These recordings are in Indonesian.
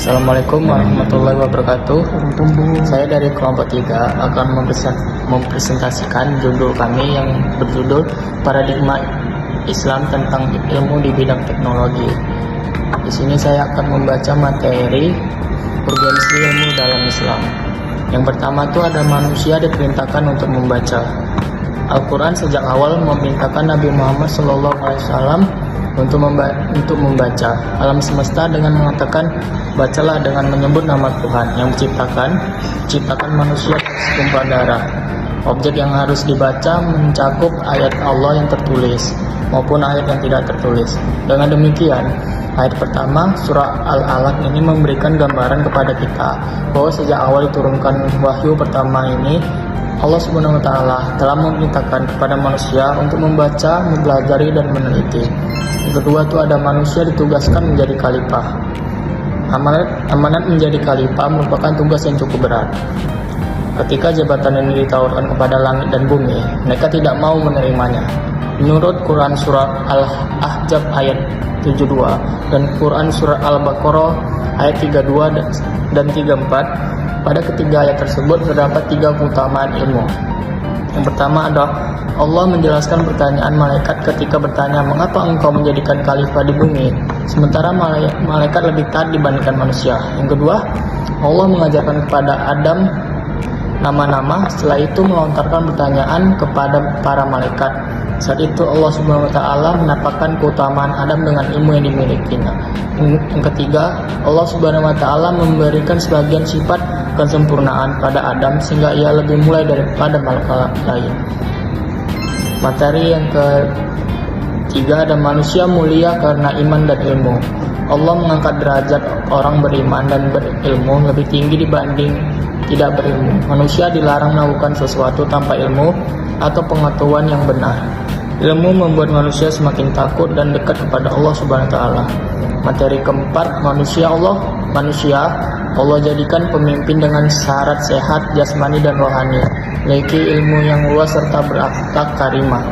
Assalamualaikum warahmatullahi wabarakatuh. Saya dari kelompok 3 akan mempresentasikan judul kami yang berjudul Paradigma Islam tentang ilmu di bidang teknologi. Di sini saya akan membaca materi urgensi ilmu dalam Islam. Yang pertama itu ada manusia diperintahkan untuk membaca. Al-Quran sejak awal memerintahkan Nabi Muhammad SAW untuk membaca. Alam semesta dengan mengatakan, bacalah dengan menyebut nama Tuhan yang menciptakan manusia dari segumpal darah. Objek yang harus dibaca mencakup ayat Allah yang tertulis maupun ayat yang tidak tertulis. Dengan demikian, ayat pertama surah Al-Alaq ini memberikan gambaran kepada kita bahwa sejak awal diturunkan wahyu pertama ini, Allah Subhanahu wa Ta'ala telah memerintahkan kepada manusia untuk membaca, mempelajari, dan meneliti. Yang kedua itu ada manusia ditugaskan menjadi khalifah. Amanat menjadi khalifah merupakan tugas yang cukup berat. Ketika jabatan ini ditawarkan kepada langit dan bumi, mereka tidak mau menerimanya. Menurut Quran surah Al-Ahzab ayat 72 dan Quran surah Al-Baqarah ayat 32 dan 34, pada ketiga ayat tersebut terdapat 3 keutamaan ilmu. Yang pertama adalah Allah menjelaskan pertanyaan malaikat ketika bertanya, mengapa engkau menjadikan khalifah di bumi, sementara malaikat lebih taat dibandingkan manusia. Yang kedua, Allah mengajarkan kepada Adam nama-nama, setelah itu melontarkan pertanyaan kepada para malaikat. Saat itu Allah Subhanahu wa Ta'ala menampakkan keutamaan Adam dengan ilmu yang dimilikinya. Yang ketiga, Allah Subhanahu wa Ta'ala memberikan sebagian sifat kesempurnaan pada Adam sehingga ia lebih mulai daripada makhluk lain. Materi yang ketiga ada manusia mulia karena iman dan ilmu. Allah mengangkat derajat orang beriman dan berilmu lebih tinggi dibanding tidak berilmu. Manusia dilarang melakukan sesuatu tanpa ilmu atau pengetahuan yang benar. Ilmu membuat manusia semakin takut dan dekat kepada Allah Subhanahu wa Ta'ala. Materi keempat, manusia Allah jadikan pemimpin dengan syarat sehat jasmani dan rohani, memiliki ilmu yang luas serta berakhlak karimah.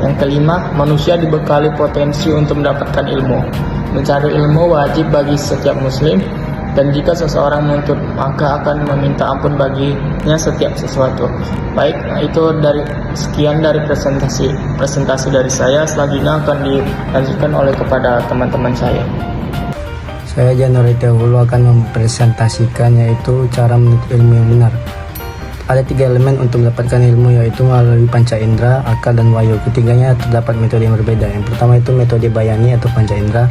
Yang kelima, manusia dibekali potensi untuk mendapatkan ilmu. Mencari ilmu wajib bagi setiap muslim, dan jika seseorang menuntut maka akan meminta ampun baginya setiap sesuatu. Baik, itu sekian dari presentasi dari saya. Selanjutnya akan dilanjutkan oleh kepada teman-teman saya. Saya Januari dahulu akan mempresentasikan yaitu cara menuntut ilmu yang benar. Ada 3 elemen untuk mendapatkan ilmu, yaitu melalui panca indera, akal, dan wahyu. Ketiganya terdapat metode yang berbeda. Yang pertama itu metode bayani atau panca indera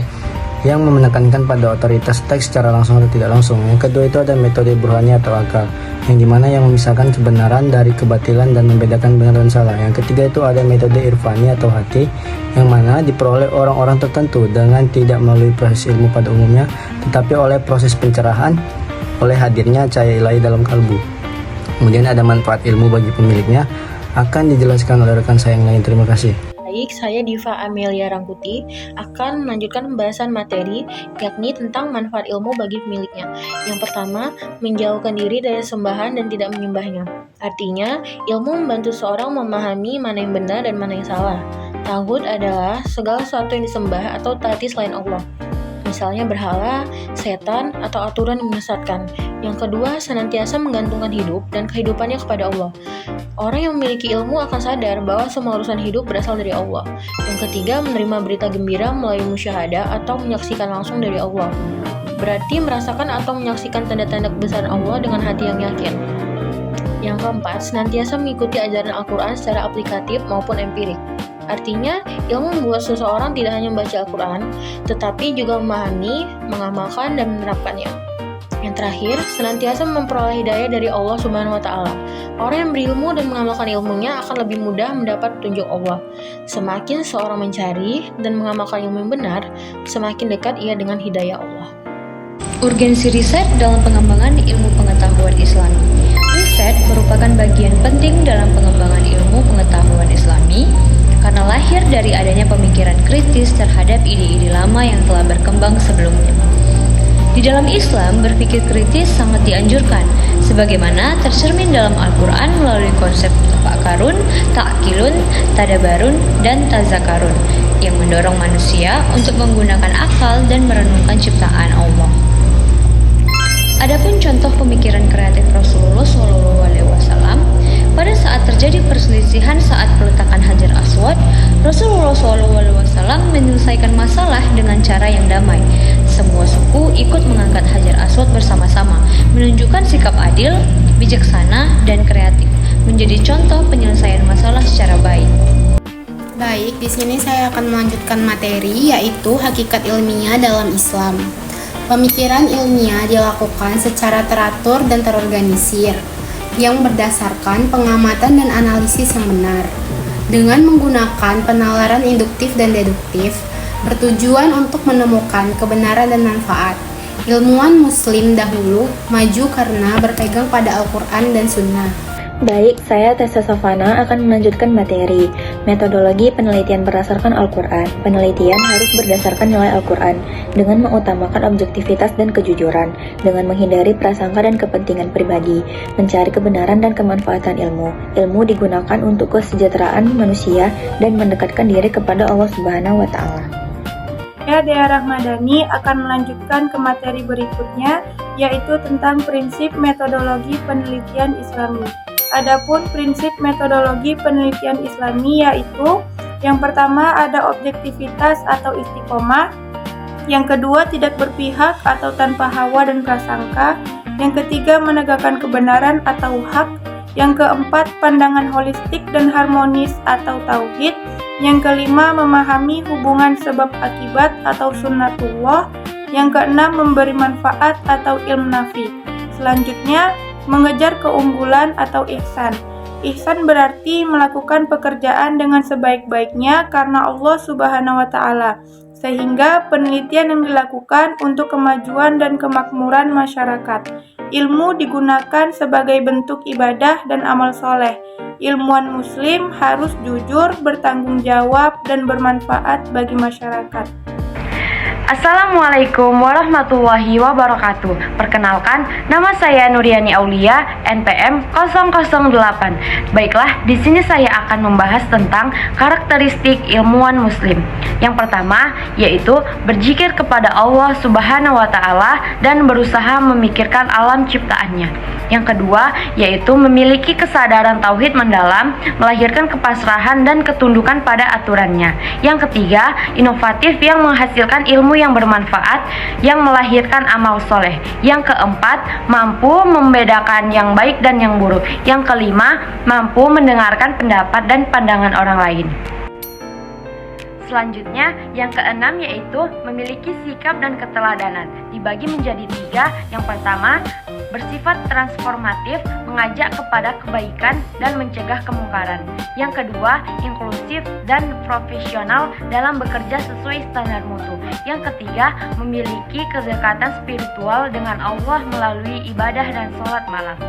yang menekankan pada otoritas teks secara langsung atau tidak langsung. Yang kedua itu ada metode burhani atau akal, yang dimana yang memisahkan kebenaran dari kebatilan dan membedakan benar dan salah. Yang ketiga itu ada metode irfani atau hati, yang mana diperoleh orang-orang tertentu dengan tidak melalui proses ilmu pada umumnya, tetapi oleh proses pencerahan oleh hadirnya cahaya ilahi dalam kalbu. Kemudian ada manfaat ilmu bagi pemiliknya, akan dijelaskan oleh rekan saya yang lain. Terima kasih. Baik, saya Diva Amelia Rangkuti akan melanjutkan pembahasan materi, yakni tentang manfaat ilmu bagi pemiliknya. Yang pertama, menjauhkan diri dari sembahan dan tidak menyembahnya. Artinya, ilmu membantu seorang memahami mana yang benar dan mana yang salah. Taghut adalah segala sesuatu yang disembah atau taati selain Allah. Misalnya berhala, setan, atau aturan yang menyesatkan. Yang kedua, senantiasa menggantungkan hidup dan kehidupannya kepada Allah. Orang yang memiliki ilmu akan sadar bahwa semua urusan hidup berasal dari Allah. Yang ketiga, menerima berita gembira melalui musyahadah atau menyaksikan langsung dari Allah. Berarti merasakan atau menyaksikan tanda-tanda kebesaran Allah dengan hati yang yakin. Yang keempat, senantiasa mengikuti ajaran Al-Quran secara aplikatif maupun empirik. Artinya, ilmu membuat seseorang tidak hanya membaca Al-Quran, tetapi juga memahami, mengamalkan, dan menerapkannya. Yang terakhir, senantiasa memperoleh hidayah dari Allah Subhanahu wa Ta'ala. Orang yang berilmu dan mengamalkan ilmunya akan lebih mudah mendapat petunjuk Allah. Semakin seorang mencari dan mengamalkan ilmu yang benar, semakin dekat ia dengan hidayah Allah. Urgensi riset dalam pengembangan ilmu pengetahuan Islami. Riset merupakan bagian penting dalam pengembangan ilmu pengetahuan Islami karena lahir dari adanya pemikiran kritis terhadap ide-ide lama yang telah berkembang sebelumnya. Di dalam Islam, berpikir kritis sangat dianjurkan, sebagaimana tercermin dalam Al-Quran melalui konsep tafakkarun, ta'kilun, tadabarun, dan tazakarun, yang mendorong manusia untuk menggunakan akal dan merenungkan ciptaan Allah. Adapun contoh pemikiran kreatif Rasulullah SAW, pada saat terjadi perselisihan saat peletakan Hajar Aswad, Rasulullah SAW menyelesaikan masalah dengan cara yang damai. Semua suku ikut mengangkat Hajar Aswad bersama-sama, menunjukkan sikap adil, bijaksana, dan kreatif, menjadi contoh penyelesaian masalah secara baik. Baik, di sini saya akan melanjutkan materi yaitu hakikat ilmiah dalam Islam. Pemikiran ilmiah dilakukan secara teratur dan terorganisir yang berdasarkan pengamatan dan analisis yang benar. Dengan menggunakan penalaran induktif dan deduktif, bertujuan untuk menemukan kebenaran dan manfaat. Ilmuwan muslim dahulu maju karena berpegang pada Al-Quran dan Sunnah. Baik, saya Tessa Savana akan melanjutkan materi metodologi penelitian berdasarkan Al-Quran. Penelitian harus berdasarkan nilai Al-Quran dengan mengutamakan objektivitas dan kejujuran, dengan menghindari prasangka dan kepentingan pribadi, mencari kebenaran dan kemanfaatan ilmu. Ilmu digunakan untuk kesejahteraan manusia dan mendekatkan diri kepada Allah Subhanahu wa Ta'ala. Saya Dea Rahmadani akan melanjutkan ke materi berikutnya, yaitu tentang prinsip metodologi penelitian Islami. Adapun prinsip metodologi penelitian Islami yaitu yang pertama ada objektivitas atau istiqomah, yang kedua tidak berpihak atau tanpa hawa dan prasangka, yang ketiga menegakkan kebenaran atau hak, yang keempat pandangan holistik dan harmonis atau tauhid, yang kelima memahami hubungan sebab akibat atau sunnatullah, yang keenam memberi manfaat atau ilmu nafi. Selanjutnya mengejar keunggulan atau ihsan. Ihsan berarti melakukan pekerjaan dengan sebaik-baiknya karena Allah Subhanahu wa Ta'ala, sehingga penelitian yang dilakukan untuk kemajuan dan kemakmuran masyarakat. Ilmu digunakan sebagai bentuk ibadah dan amal soleh. Ilmuwan muslim harus jujur, bertanggung jawab, dan bermanfaat bagi masyarakat. Assalamualaikum warahmatullahi wabarakatuh. Perkenalkan, nama saya Nuriani Aulia, NPM 008. Baiklah, di sini saya akan membahas tentang karakteristik ilmuwan muslim. Yang pertama, yaitu berzikir kepada Allah Subhanahu wa Ta'ala dan berusaha memikirkan alam ciptaannya. Yang kedua, yaitu memiliki kesadaran tauhid mendalam, melahirkan kepasrahan dan ketundukan pada aturannya. Yang ketiga, inovatif yang menghasilkan ilmu yang bermanfaat, yang melahirkan amal soleh. Yang keempat, mampu membedakan yang baik dan yang buruk. Yang kelima, mampu mendengarkan pendapat dan pandangan orang lain. Selanjutnya, yang keenam yaitu memiliki sikap dan keteladanan. Dibagi menjadi tiga. Yang pertama, bersifat transformatif, mengajak kepada kebaikan dan mencegah kemungkaran. Yang kedua, inklusif dan profesional dalam bekerja sesuai standar mutu. Yang ketiga, memiliki kedekatan spiritual dengan Allah melalui ibadah dan sholat malam.